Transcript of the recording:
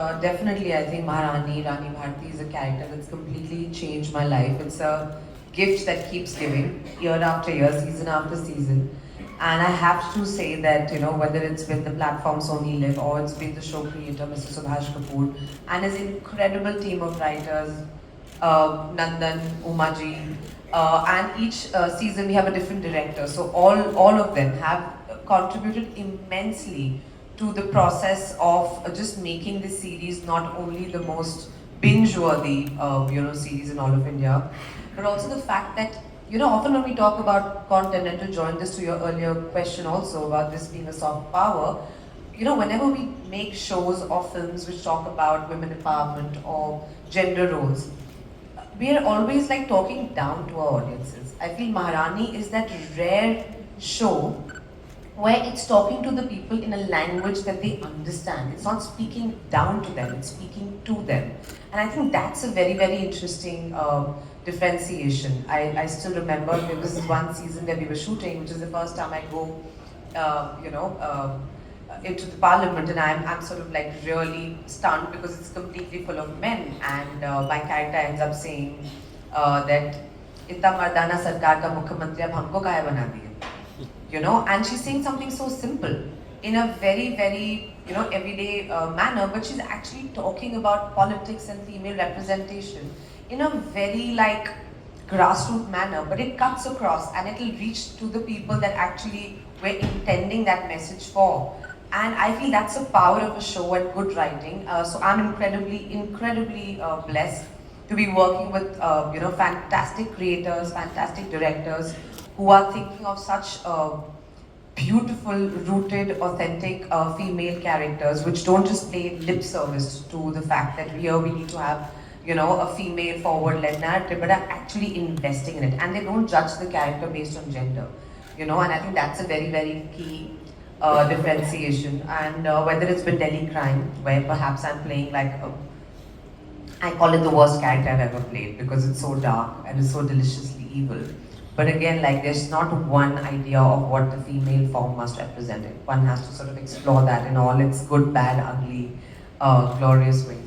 Definitely, I think Maharani, Rani Bharti is a character that's completely changed my life. It's a gift that keeps giving year after year, season after season. And I have to say that, whether it's been the platform Sony Live or it's been the show creator, Mr. Subhash Kapoor, and his incredible team of writers, Nandan, Umaji, and each season we have a different director. So all of them have contributed immensely to the process of just making this series not only the most binge-worthy, series in all of India, but also the fact that, often when we talk about content, and to join this to your earlier question also about this being a soft power, whenever we make shows or films which talk about women empowerment or gender roles, we are always like talking down to our audiences. I feel Maharani is that rare show where it's talking to the people in a language that they understand. It's not speaking down to them, it's speaking to them. And I think that's a very, very interesting differentiation. I still remember there was this one season that we were shooting, which is the first time I go, into the parliament, and I'm sort of like really stunned because it's completely full of men, and my character ends up saying that इतना मर्दाना सरकार का मुख्यमंत्री अब हमको काहे बना दिया, and she's saying something so simple in a very, very, everyday manner, but she's actually talking about politics and female representation in a very like grassroots manner, but it cuts across and it'll reach to the people that actually we're intending that message for. And I feel that's the power of a show and good writing. So I'm incredibly blessed to be working with, fantastic creators, fantastic directors who are thinking of such beautiful, rooted, authentic female characters, which don't just pay lip service to the fact that here we need to have, a female forward-led narrative, but are actually investing in it. And they don't judge the character based on gender, and I think that's a very, very key differentiation. And whether it's been Delhi Crime, where perhaps I'm playing like I call it the worst character I've ever played because it's so dark and it's so deliciously evil. But again, like there's not one idea of what the female form must represent. One has to sort of explore that in all its good, bad, ugly, glorious ways.